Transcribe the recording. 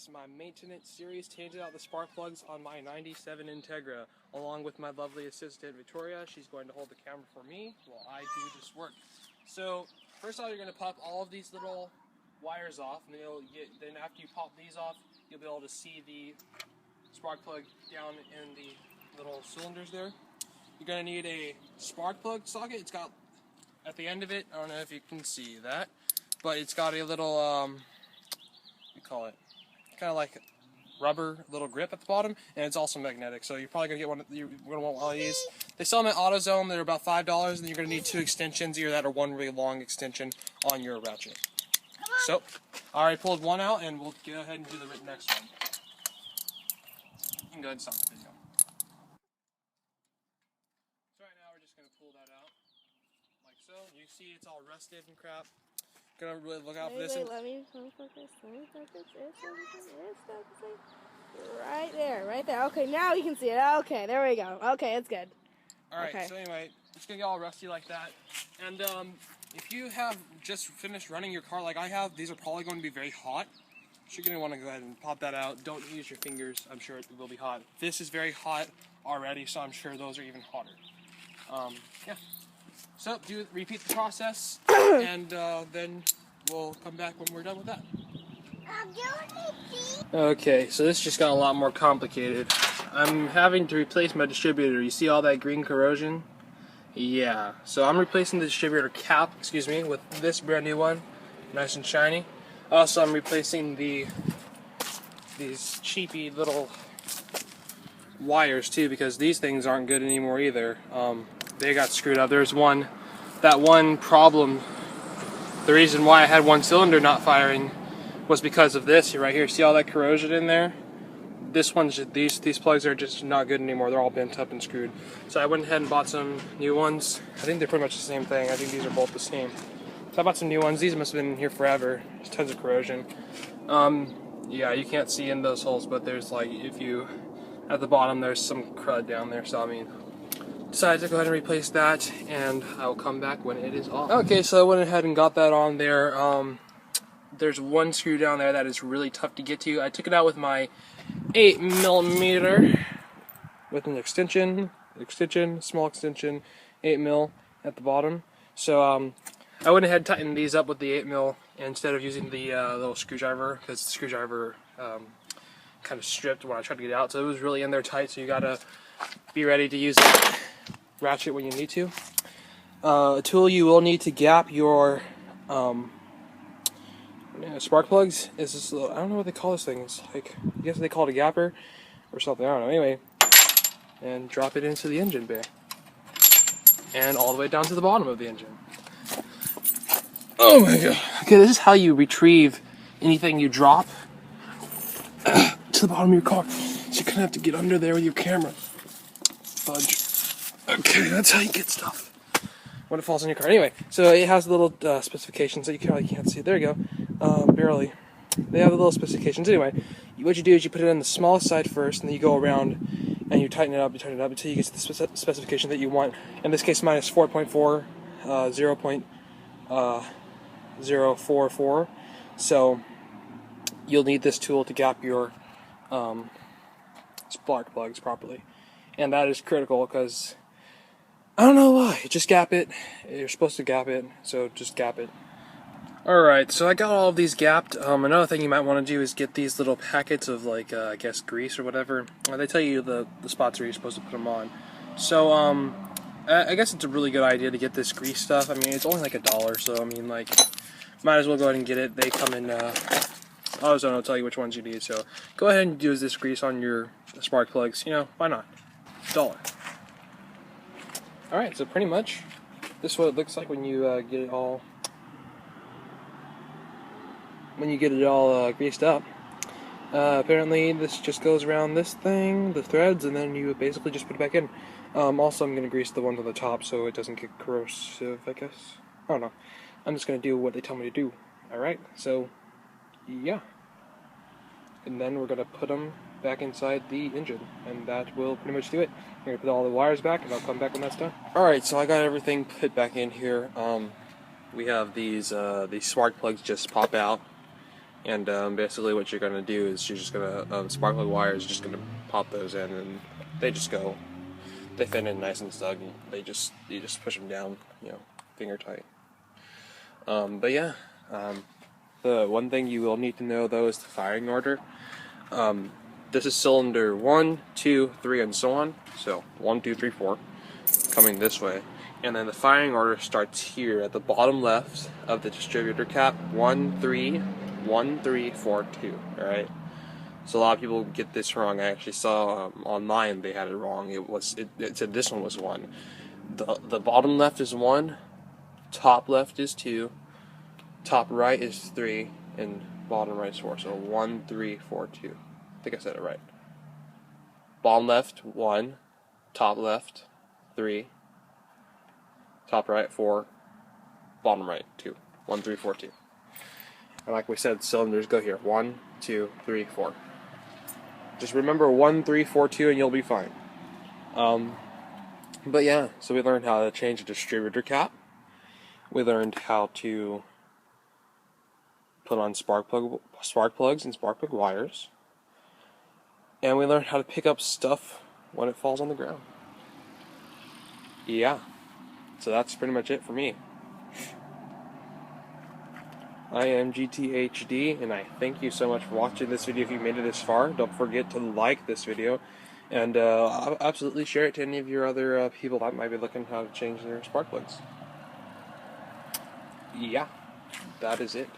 is my maintenance series, changing out the spark plugs on my 97 Integra, along with my lovely assistant Victoria. She's going to hold the camera for me while I do this work. So first of all, you're going to pop all of these little wires off, and then after you pop these off, you'll be able to see the spark plug down in the little cylinders there. You're going to need a spark plug socket. It's got at the end of it, I don't know if you can see that, but it's got a little what do you call it, kind of like rubber little grip at the bottom, and it's also magnetic, so you're probably going to get one. You're going to want one of these. They sell them at AutoZone. They're about $5, and you're going to need 2 extensions, either that or one really long extension on your ratchet. So I already pulled one out, and we'll go ahead and do the next one. You can go ahead and stop the video. So right now we're just going to pull that out like so. You see it's all rusted and crap. Gonna really look out for this. Let me focus. Right there, right there. Okay, now you can see it. Okay, there we go. Okay, it's good. Alright, okay. So anyway, it's gonna get all rusty like that. And if you have just finished running your car like I have, these are probably going to be very hot. So you're gonna want to go ahead and pop that out. Don't use your fingers. I'm sure it will be hot. This is very hot already, so I'm sure those are even hotter. Yeah. So repeat the process, and then we'll come back when we're done with that. Okay, so this just got a lot more complicated. I'm having to replace my distributor. You see all that green corrosion? Yeah. So I'm replacing the distributor cap, with this brand new one, nice and shiny. Also, I'm replacing these cheapy little wires too, because these things aren't good anymore either. They got screwed up. There's that one problem. The reason why I had one cylinder not firing was because of this. Right here, see all that corrosion in there? These plugs are just not good anymore. They're all bent up and screwed. So I went ahead and bought some new ones. I think they're pretty much the same thing. I think these are both the same. So I bought some new ones. These must have been here forever. There's tons of corrosion. Yeah, you can't see in those holes, but there's at the bottom there's some crud down there. So I mean, decided to go ahead and replace that, and I'll come back when it is off. Okay, so I went ahead and got that on there. There's one screw down there that is really tough to get to. I took it out with my 8mm with an extension, small extension, 8mm at the bottom. So I went ahead and tightened these up with the 8mm instead of using the little screwdriver, because the screwdriver kind of stripped when I tried to get it out. So it was really in there tight, so you gotta be ready to use that ratchet when you need to. A tool you will need to gap your spark plugs is this little, I don't know what they call this thing. It's like, I guess they call it a gapper or something, I don't know. Anyway, and drop it into the engine bay. And all the way down to the bottom of the engine. Oh my god. Okay, this is how you retrieve anything you drop to the bottom of your car. So you kind of have to get under there with your camera. Fudge. Okay, that's how you get stuff when it falls in your car. Anyway, so it has little specifications that you probably can't see. There you go. Barely. They have the little specifications. Anyway, what you do is you put it on the smallest side first, and then you go around and you tighten it up until you get to the specification that you want. In this case, mine is 4.4, 0.044. So you'll need this tool to gap your spark plugs properly. And that is critical because I don't know why. Just gap it. You're supposed to gap it, so just gap it. Alright, so I got all of these gapped. Another thing you might want to do is get these little packets of, I guess, grease or whatever. They tell you the spots where you're supposed to put them on. So, I guess it's a really good idea to get this grease stuff. I mean, it's only like $1, so I mean, might as well go ahead and get it. They come in, AutoZone will tell you which ones you need. So, go ahead and use this grease on your spark plugs. You know, why not? $1. Alright, so pretty much, this is what it looks like when you get it all greased up. Apparently this just goes around this thing, the threads, and then you basically just put it back in. Also, I'm going to grease the ones on the top so it doesn't get corrosive, I guess. I don't know. I'm just going to do what they tell me to do. Alright, so, yeah. And then we're going to put them back inside the engine, and that will pretty much do it. I'm going to put all the wires back, and I'll come back when that's done. Alright, so I got everything put back in here. We have these spark plugs just pop out. And basically what you're going to do is you're just going to, spark plug wires, just going to pop those in, and they just go, they fit in nice and snug, and you just push them down, you know, finger tight. But yeah, the one thing you will need to know though is the firing order. This is cylinder 1, 2, 3, and so on. So 1, 2, 3, 4, coming this way. And then the firing order starts here at the bottom left of the distributor cap. 1, 3, 1, 3, 4, 2. Alright? So a lot of people get this wrong. I actually saw online they had it wrong. It said this one was 1. The bottom left is 1, top left is 2, top right is 3, and bottom right is 4. So 1, 3, 4, 2. I think I said it right. Bottom left 1, top left 3, top right 4, bottom right 2. 1, 3, 4, 2. And like we said, cylinders go here. 1, 2, 3, 4. Just remember 1, 3, 4, 2, and you'll be fine. But yeah, so we learned how to change a distributor cap. We learned how to put on spark plugs and spark plug wires. And we learned how to pick up stuff when it falls on the ground. Yeah, so that's pretty much it for me. I am GTHD, and I thank you so much for watching this video. If you made it this far, don't forget to like this video, and absolutely share it to any of your other people that might be looking how to change their spark plugs. Yeah, that is it.